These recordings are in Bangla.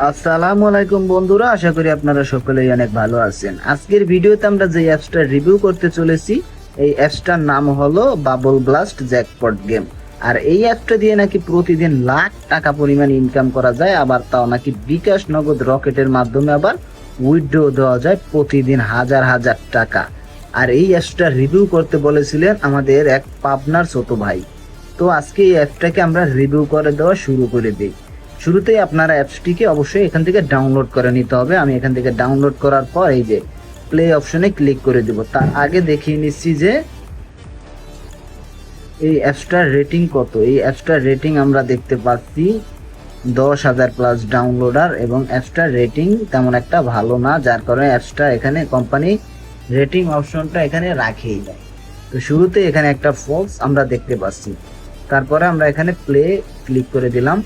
আসসালামু আলাইকুম বন্ধুরা, আশা করি আপনারা সকলেই অনেক ভালো আছেন। আজকের ভিডিওতে আমরা যে অ্যাপসটা রিভিউ করতে চলেছি, এই অ্যাপসটার নাম হলো বাবল ব্লাস্ট জ্যাকপট গেম। আর এই অ্যাপটা দিয়ে নাকি প্রতিদিন লাখ টাকা পরিমাণ ইনকাম করা যায়, আবার তাও নাকি বিকাশ নগদ রকেটের মাধ্যমে আবার উইথড্র দেওয়া যায় প্রতিদিন হাজার হাজার টাকা। আর এই অ্যাপসটা রিভিউ করতে বলেছিলেন আমাদের এক পাবনার ছোট ভাই। তো আজকে এই অ্যাপটাকে আমরা রিভিউ করে দেওয়া শুরু করে দিই। শুরুতেই আপনারা অ্যাপসটিকে অবশ্যই এখান থেকে ডাউনলোড করে নিতে হবে। আমি এখান থেকে ডাউনলোড করার পর এই যে প্লে অপশনে ক্লিক করে দেব। তার আগে দেখিয়ে নিচ্ছি যে এই অ্যাপসটার রেটিং কত। এই অ্যাপসটার রেটিং আমরা দেখতে পাচ্ছি 10,000 প্লাস ডাউনলোডার, এবং অ্যাপসটার রেটিং তেমন একটা ভালো না, যার কারণে অ্যাপসটা এখানে কোম্পানি রেটিং অপশনটা এখানে রাখেই দেয়। তো শুরুতে এখানে একটা ফলস আমরা দেখতে পাচ্ছি। তারপরে আমরা এখানে প্লে ক্লিক করে দিলাম।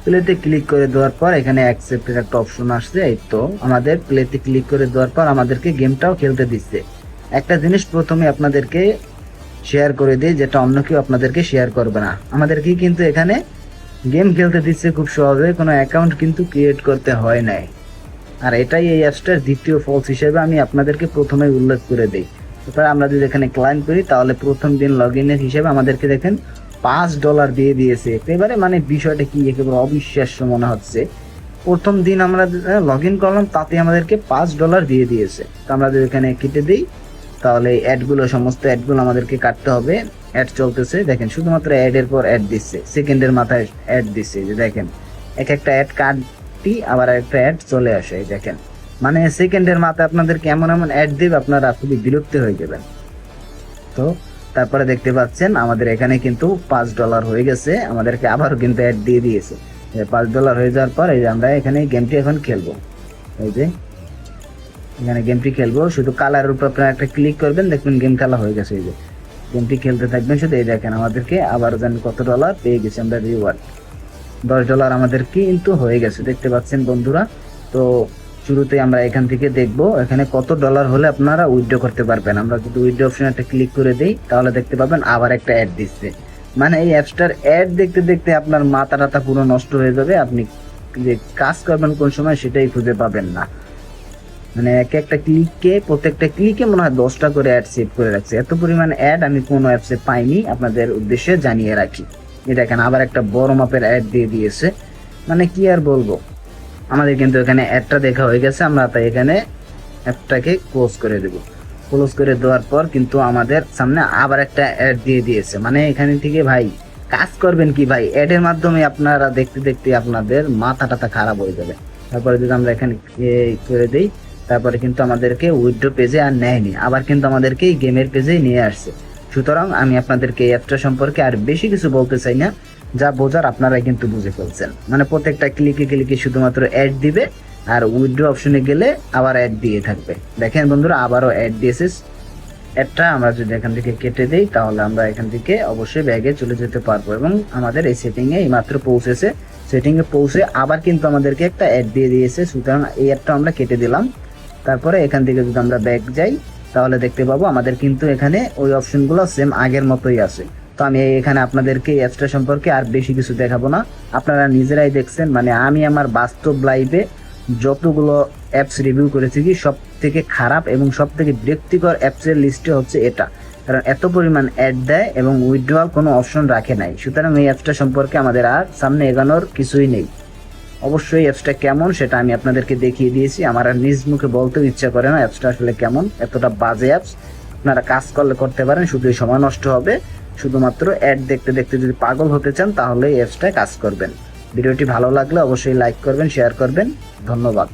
প্লেতে ক্লিক করে দেওয়ার পর এখানে অ্যাকসেপ্টের একটা অপশন আসছে। এই তো আমাদের প্লেতে ক্লিক করে দেওয়ার পর আমাদেরকে গেমটাও খেলতে দিচ্ছে। একটা জিনিস প্রথমে আপনাদেরকে শেয়ার করে দিই, যেটা অন্য কেউ আপনাদেরকে শেয়ার করবে না। আমাদেরকে কিন্তু এখানে গেম খেলতে দিচ্ছে খুব সহজে, কোনো অ্যাকাউন্ট কিন্তু ক্রিয়েট করতে হয় নাই। আর এটাই এই অ্যাপসটার দ্বিতীয় ফলস হিসেবে আমি আপনাদেরকে প্রথমে উল্লেখ করে দিই। তারপরে আমরা যদি এখানে ক্লাইম করি, তাহলে প্রথম দিন লগ ইনের হিসেবে আমাদেরকে দেখেন $5 দিয়ে দিয়েছে। একেবারে মানে বিষয়টা কি একেবারে অবিশ্বাস্য মনে হচ্ছে। প্রথম দিন আমরা লগ ইন করলাম, তাতে আমাদেরকে $5 দিয়ে দিয়েছে। তো আমরা যদি এখানে কেটে দিই, তাহলে অ্যাডগুলো সমস্ত অ্যাডগুলো আমাদেরকে কাটতে হবে। অ্যাড চলতেছে, দেখেন শুধুমাত্র অ্যাডের পর অ্যাড দিচ্ছে, সেকেন্ডের মাথায় অ্যাড দিচ্ছে। যে দেখেন এক একটা অ্যাড কাটটি আবার একটা অ্যাড চলে আসে, দেখেন মানে সেকেন্ডের মাথায় আপনাদেরকে এমন এমন অ্যাড দেবে, আপনারা খুবই বিরক্ত হয়ে যাবেন। তো তারপরে দেখতে পাচ্ছেন আমাদের এখানে কিন্তু $5 হয়ে গেছে, আমাদেরকে আবারও কিন্তু অ্যাড দিয়ে দিয়েছে। $5 হয়ে যাওয়ার পর এই যে আমরা এখানে গেমটি এখন খেলবো। এই যে এখানে গেমটি খেলবো, শুধু কালারের উপর আপনারা একটা ক্লিক করবেন, দেখবেন গেম খেলা হয়ে গেছে। এই যে গেমটি খেলতে থাকবেন শুধু। এই দেখেন আমাদেরকে আবারও জানি কত ডলার পেয়ে গেছি আমরা রিওয়ার্ড। $10 আমাদের কিন্তু হয়ে গেছে, দেখতে পাচ্ছেন বন্ধুরা। তো শুরুতে আমরা এখান থেকে দেখব এখানে কত ডলার হলে আপনারা উইথড্র করতে পারবেন। আমরা যদি উইথড্র অপশনে একটা ক্লিক করে দেই, তাহলে দেখতে পাবেন আবার একটা অ্যাড দিচ্ছে। মানে এই অ্যাপসটার অ্যাড দেখতে দেখতে আপনার মাথা টাথা পুরো নষ্ট হয়ে যাবে। আপনি যে কাজ করবেন কোন সময় সেটাই খুঁজে পাবেন না। মানে একটা ক্লিকে, প্রত্যেকটা ক্লিকে মনে হয় 10টা করে অ্যাড সেভ করে রাখছে। এত পরিমাণ অ্যাড আমি কোনো অ্যাপসে পাইনি, আপনাদের উদ্দেশ্যে জানিয়ে রাখি। এই দেখেন আবার একটা বড় মাপের অ্যাড দিয়ে দিয়েছে। মানে কি আর বলবো, আমাদের কিন্তু এখানে অ্যাডটা দেখা হয়ে গেছে। আমরা তাই এখানে অ্যাপটাকে ক্লোজ করে দেব। ক্লোজ করে দেওয়ার পর কিন্তু আমাদের সামনে আবার একটা অ্যাড দিয়ে দিয়েছে। মানে এখানে থেকে ভাই কাজ করবেন কি ভাই, অ্যাডের মাধ্যমে আপনারা দেখতে দেখতে আপনাদের মাথা টাথা খারাপ হয়ে যাবে। তারপরে যদি আমরা এখানে করে দিই, তারপরে কিন্তু আমাদেরকে উইথড্র পেজে আর নেয়নি, আবার কিন্তু আমাদেরকে এই গেমের পেজেই নিয়ে আসছে। সুতরাং আমি আপনাদেরকে এই অ্যাপটা সম্পর্কে আর বেশি কিছু বলতে চাই না, যা বোঝার আপনারাই কিন্তু বুঝে ফেলছেন। মানে প্রত্যেকটা ক্লিকে ক্লিকে শুধুমাত্র অ্যাড দিবে, আর উইথড্র অপশনে গেলে আবার অ্যাড দিয়ে থাকবে। দেখেন বন্ধুরা আবারও অ্যাড দিয়েছে। অ্যাডটা আমরা যদি এখান থেকে কেটে দিই, তাহলে আমরা এখান থেকে অবশ্যই ব্যাগে চলে যেতে পারবো, এবং আমাদের এই সেটিংয়ে এইমাত্র পৌঁছেছে। সেটিংয়ে পৌঁছে আবার কিন্তু আমাদেরকে একটা অ্যাড দিয়ে দিয়েছে। সুতরাং এই অ্যাডটা আমরা কেটে দিলাম। তারপরে এখান থেকে যদি আমরা ব্যাক যাই, তাহলে দেখতে পাবো আমাদের কিন্তু এখানে ওই অপশনগুলো সেম আগের মতোই আছে। তো আমি এখানে আপনাদেরকে এই অ্যাপসটা সম্পর্কে আর বেশি কিছু দেখাবো না, আপনারা নিজেরাই দেখছেন। মানে আমি আমার বাস্তব লাইফে যতগুলো অ্যাপস রিভিউ করেছি, কি সব থেকে খারাপ এবং সব থেকে বিরক্তিকর অ্যাপসের লিস্টে হচ্ছে এটা। কারণ এত পরিমাণ অ্যাড দেয় এবং উইথড্রয়াল কোনো অপশন রাখে নাই। সুতরাং এই অ্যাপসটা সম্পর্কে আমাদের আর সামনে এগোনোর কিছুই নেই। অবশ্যই অ্যাপসটা কেমন সেটা আমি আপনাদেরকে দেখিয়ে দিয়েছি। আমার আর নিজ মুখে বলতেও ইচ্ছা করে না অ্যাপসটা আসলে কেমন। এতটা বাজে অ্যাপস, আপনারা কাজ করলে করতে পারেন, শুধু সময় নষ্ট হবে। শুধুমাত্র অ্যাড দেখতে দেখতে যদি পাগল হতে চান, তাহলে এই অ্যাপসটায় কাজ করবেন। ভিডিওটি ভালো লাগলে অবশ্যই লাইক করবেন, শেয়ার করবেন। ধন্যবাদ।